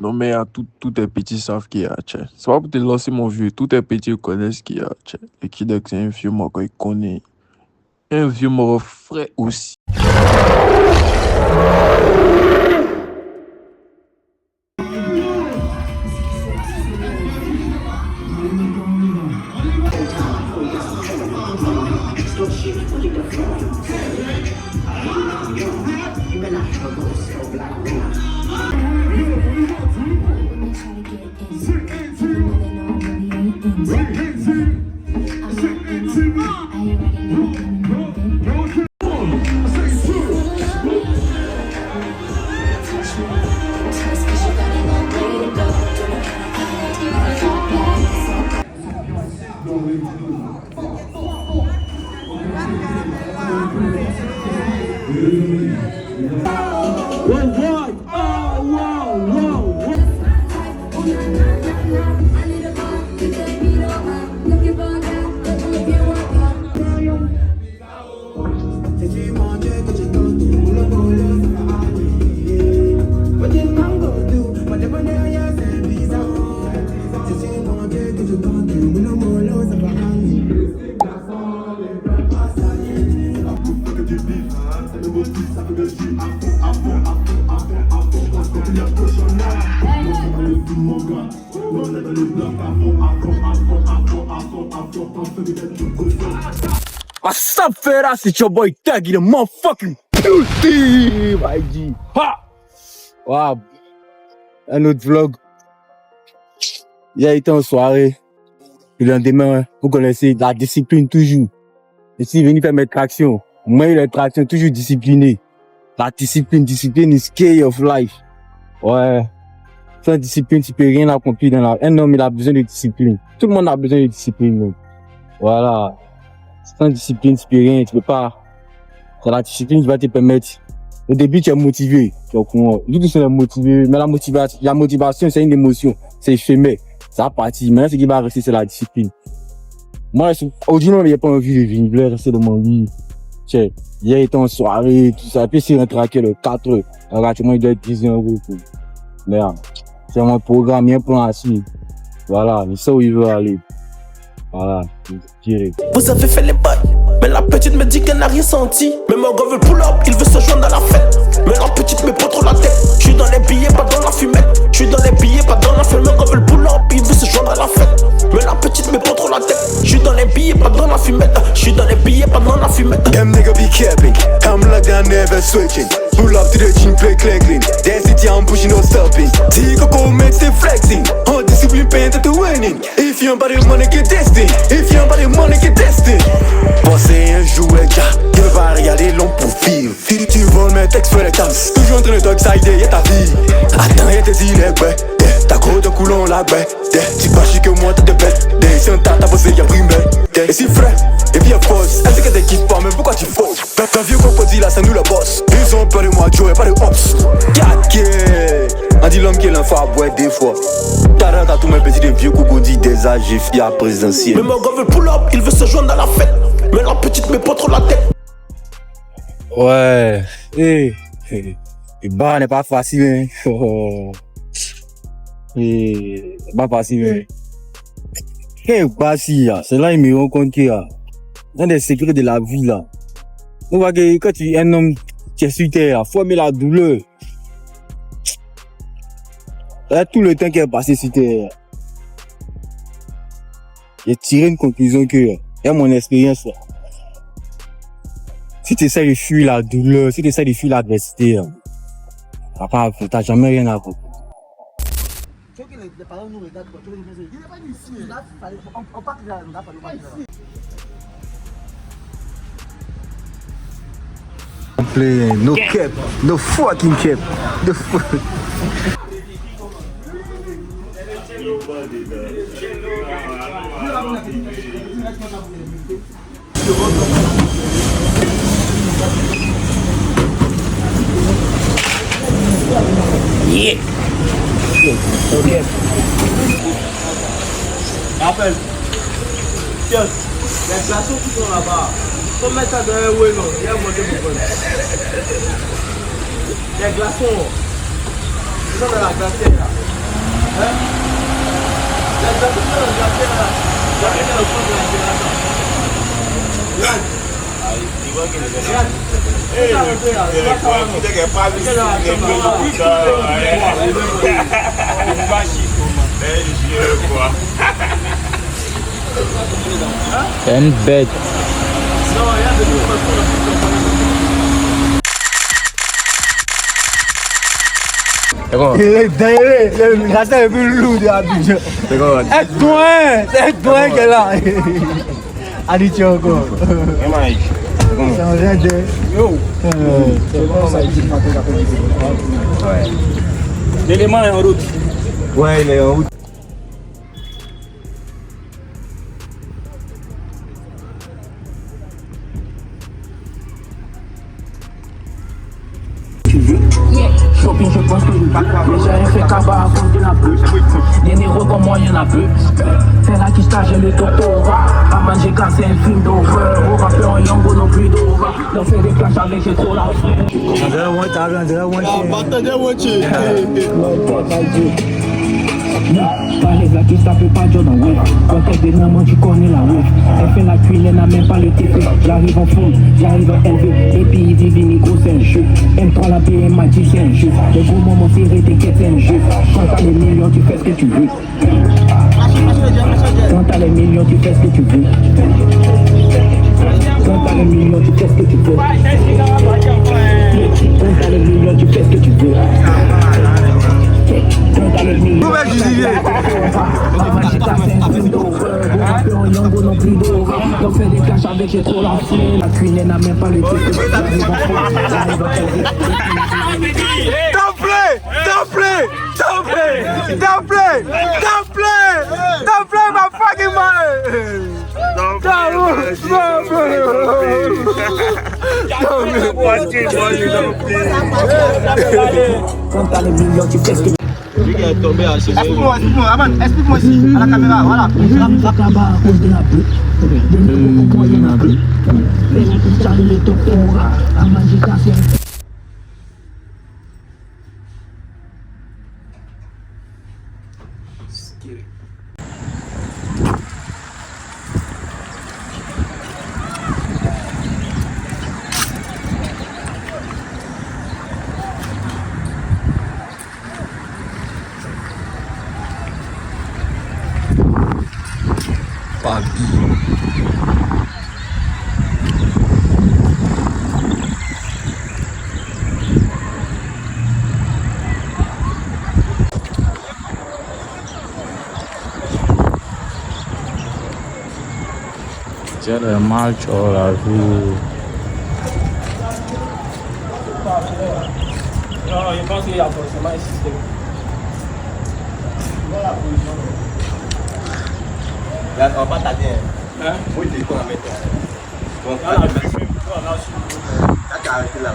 Non, mais tous tes petits savent qu'il y a, tchè. C'est pas pour te lancer, mon vieux. Tous tes petits connaissent qu'il y a, tchè. Et qui dit que c'est un vieux mort, il connaît. Un vieux mort frais aussi. What's up, fellas? It's your boy Taggy, the motherfucking pussy, my G. Ha! Wow. Un autre vlog. Hier était en soirée. Le lendemain, vous connaissez la discipline toujours. Je suis venu faire mes tractions. Moi, les tractions toujours disciplinées. La discipline is key of life. Ouais. Sans discipline, tu peux rien accomplir dans la vie. Un homme, il a besoin de discipline. Tout le monde a besoin de discipline. Donc. Voilà. Sans discipline, tu peux rien, tu peux pas. C'est la discipline qui va te permettre. Au début, tu es motivé. Donc, tout est motivé. Mais la motivation, c'est une émotion. C'est éphémère. Ça partit. Maintenant, ce qui va rester, c'est la discipline. Moi, aujourd'hui, il n'y a pas envie de venir. Je voulais rester dans mon lit. Tiens, hier, il était en soirée, tout ça. Puis, c'est un traqué le 4 heures. Relativement, il doit être 10 euros. Merde. C'est mon programme, il y a un plan à suivre. Voilà, il sait où il veut aller. Voilà, direct. Vous avez fait les bails, mais la petite me dit qu'elle n'a rien senti. Mais mon gars veut pull up, il veut se joindre à la fête. Mais la petite me prend trop la tête. Je suis dans les billets, pas dans la fumette. Je suis dans les billets, pas dans la fumette. Mon gars veut pull up, il veut se joindre à la fête. Mais la petite me prend trop la tête. Je suis dans les billets, pas dans la fumette. Je suis dans les billets, pas dans la fumette. Them nigga be capping, I'm like I'm never switching. Pull up to the gym, play clean. Dance city, I'm pushing, no stopping. See Coco makes it flexing. On discipline, pain to winning. If you ain't about the money, get testing. If you ain't about the money, get testing. Pensez un jouet, ja, il va regarder l'homme pour vivre. Si tu voles mes textes, fais les tasses. Toujours en train de t'exciter, y'a ta vie. Attends, y'a tes îles, ouais. Ta côte de coulon, la baie. Tu pas chic que moi, t'as de bête. Si on t'a bossé, y'a primé. Et si frais, et bien fausse. Elle sait qu'elle te kiffe pas, mais pourquoi tu fausses? Quand vieux crocodile là, c'est nous le boss. Ils ont peur de moi, Joe, y'a pas de hops. 4K. On dit l'homme qui est l'enfant à boire des fois. T'as tous mes petits des vieux crocodiles des âges et filles à présidentiel. Mais mon gars veut pull up, il veut se joindre à la fête. Mais la petite me prend trop la tête. Ouais. Bah, n'est pas facile, hein. Pas facile, hein. Bah, si, c'est là, il me rend compte qu'il y a un des secrets de la vie, là. On voit que quand tu es un homme, tu es sur terre, faut aimer la douleur. Là, tout le temps qui est passé sur terre, j'ai tiré une conclusion que, et mon expérience, là, si tu essaies de fuir la douleur, si tu essaies de fuir l'adversité, t'as jamais rien à voir. Tu veux que les parents nous regardent quoi? Tu veux que il n'est pas ici. On part là, on n'a pas le ici. No cap, no fucking cap, no fucking. Yeah. Ok. Rappelle. Tiens, les glaçons qui sont là-bas, faut mettre ça dans un ouais non, il y a un modèle pour prendre. Les glaçons, ils sont dans la glacière là. C'est une bête. Le rasta est plus lourd de Abidjan. C'est toi qui est là. Aditya encore. C'est un vrai de. Yo. C'est bon, ça dit. Ouais. L'élément est en route. Ouais, il est en route. Shopping, je pense que j'ai rien fait qu'à cause de la pluie. Des négros comme moi, y'en a peu. C'est là qui stage le doctorat. Avant j'ai cassé un film d'horreur. On va faire un yango non plus d'horreur. L'on fait des clashs avec j'ai trop la flemme. Pas les blagues qui ça fait pas Jordan Wave. Quand t'es des mamans tu connais la wave. Elle fait la cuisine, elle n'a même pas le TP. J'arrive en fond, j'arrive en LV. Et puis il dit Vini gros c'est un jeu. Elle me prend la paix, elle m'a dit c'est un jeu. Les gros moments serrés, t'inquiète c'est un jeu. Quand t'as les millions tu fais ce que tu veux. Quand t'as les millions tu fais ce que tu veux. Quand t'as les millions tu fais ce que tu veux. Quand t'as les millions tu fais ce que tu veux. Nouvelle du gibier. On fait des clashs avec j'ai trop la flemme. La cuisine n'a même pas le truc. Don't play my fucking money. Quand t'as les millions, tu fais ce que tu veux. Lui qui est tombé à chez Explique-moi, Aman, explique-moi ici, à la caméra, voilà. Frappe là-bas à cause de la pluie. Des négros comme moi, y'en a plus. Les gens qui chargent le doctorat. À manger cassé. Tiens le mal sur la joue. Non, je pense qu'il y a forcément un système. Voilà la position. Là, on va pas t'aider. Hein? Oui, t'es quoi à mettre. Là, la vue, là, là, T'as arrêté là.